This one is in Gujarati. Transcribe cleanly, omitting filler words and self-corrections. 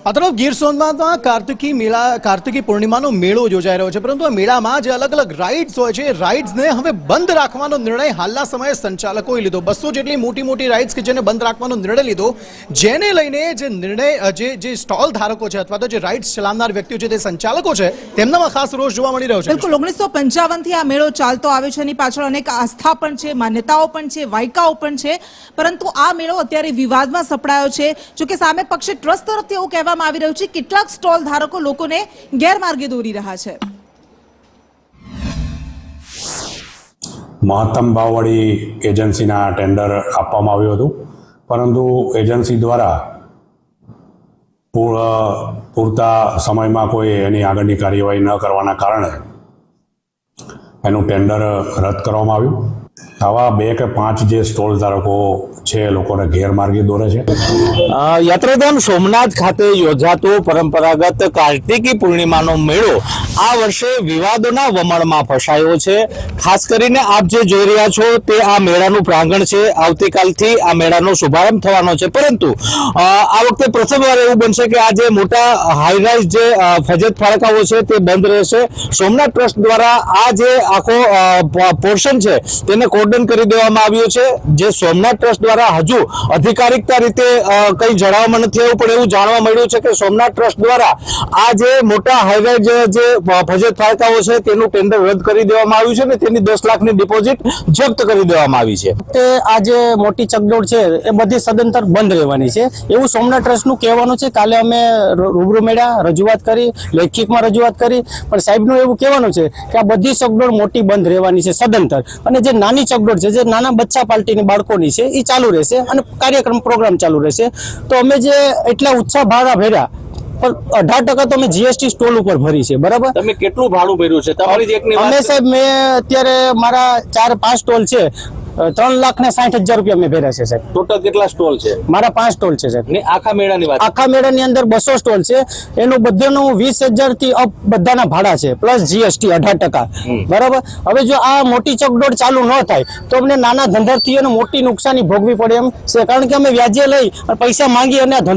આ તરફ ગીર સોમનાથમાં કાર્તિકી પૂર્ણિમાનો મેળો યોજાઈ રહ્યો છે, પરંતુ આ મેળામાં જે અલગ અલગ રાઇડ્સ હોય છે, રાઇડ્સને હવે બંધ રાખવાનો નિર્ણય હાલના સમયે સંચાલકોએ લીધો। 200 જેટલી મોટી રાઇડ્સ કે જેને બંધ રાખવાનો નિર્ણય લીધો, જેને લઈને જે નિર્ણય જે સ્ટોલ ધારકો છે અથવા તો જે રાઇડ્સ ચલાવનાર વ્યક્તિઓ છે, તે સંચાલકો છે, તેમનામાં ખાસ રોષ જોવા મળી રહ્યો છે। બિલકુલ 1955 થી આ મેળો ચાલતો આવે છે, એની પાછળ અનેક આસ્થા પણ છે, માન્યતાઓ પણ છે, વાયકાઓ પણ છે, પરંતુ આ મેળો અત્યારે વિવાદમાં સપડાયો છે। જોકે સામે પક્ષે ટ્રસ્ટ તરફથી એવું કહેવામાં આવી રહ્યું છે કેટલાક સ્ટોલ ધારકો લોકોને ગેરમાર્ગે દોરી રહ્યા છે। મહત્તમ ભાવવાળી એજન્સીના ટેન્ડર આપવામાં આવ્યું હતું, પરંતુ એજન્સી દ્વારા પૂરતા સમયમાં કોઈ એની આગળની કાર્યવાહી ન કરવાના કારણે એનું ટેન્ડર રદ કરવામાં આવ્યું। આવા 2 કે 5 જે સ્ટોલ ધારકો છે એ લોકોને ગેરમાર્ગે દોરે છે। યાત્રાધામ સોમનાથ ખાતે યોજાતો પરંપરાગત કાર્તિકી પૂર્ણિમાનો મેળો આ વર્ષે વિવાદોના વમળમાં ફસાયો છે। ખાસ કરીને આપ જે જોઈ રહ્યા છો તે આ મેળાનું પ્રાંગણ છે। આવતીકાલથી આ મેળાનો શુભારંભ થવાનો છે, પરંતુ આ વખતે પ્રથમવાર એવું બનશે કે આ જે મોટા હાઈરાઇઝ જે ફજત ફાળકાઓ છે તે બંધ રહેશે। સોમનાથ ટ્રસ્ટ દ્વારા આ જે આખો પોર્શન છે તેને કોર્ડન કરી દેવામાં આવ્યું છે। જે સોમનાથ ટ્રસ્ટ દ્વારા હજુ અધિકારિકતા રીતે કંઈ જણાવવામાં નથી આવ્યું, પણ એવું જાણવા મળ્યું છે કે સોમનાથ ટ્રસ્ટ દ્વારા આ જે મોટા હાઈરાઇઝ જે ફજત ફાળકાઓ છે તેનું ટેન્ડર રદ કરી દેવામાં આવ્યું છે ને તેની 10 લાખની ડિપોઝિટ જપ્ત કરી દેવામાં આવી છે। તે આ જે મોટી ચકડોળ છે એ બધી સદંતર બંધ રહેવાની છે એવું સોમનાથ ટ્રસ્ટનું કહેવાનું છે। કાલે અમે રૂબરૂ મેળા રજૂઆત કરી, લેખિતમાં રજૂઆત કરી, પણ સાહેબનું એવું કહેવાનું છે કે આ બધી ચકડોળ મોટી બંધ રહેવાની છે સદંતર, અને જે નાની ચકડોળ છે, જે નાના બચ્ચા પાર્ટીની બાળકોની છે, એ ચાલુ રહેશે અને કાર્યક્રમ પ્રોગ્રામ ચાલુ રહેશે। તો અમે જે એટલા ઉત્સાહ ભાડા ભર્યા, પણ 18% તો અમે જીએસટી સ્ટોલ ઉપર ભરી છે, બરાબર। તમે કેટલું ભાડું ભર્યું છે તમારી જે એકની અમે સાહેબ મેં અત્યારે મારા 4-5 સ્ટોલ છે, 3,60,000 રૂપિયા મેં ભર્યા છે સાહેબ। ટોટલ કેટલા સ્ટોલ છે? મારા 5 સ્ટોલ છે સાહેબ। ને આખા મેળાની વાત, આખા મેળાની અંદર 200 સ્ટોલ છે, એનું બધાનું 20,000 થી અપ બધાના ભાડા છે, પ્લસ જીએસટી 18%, બરાબર। હવે જો આ મોટી ચકડોળ ચાલુ ન થાય તો અમને નાના ધંધાર્થીઓને મોટી નુકસાની ભોગવી પડે એમ છે, કારણ કે અમે વ્યાજે લઈ પૈસા માંગી અને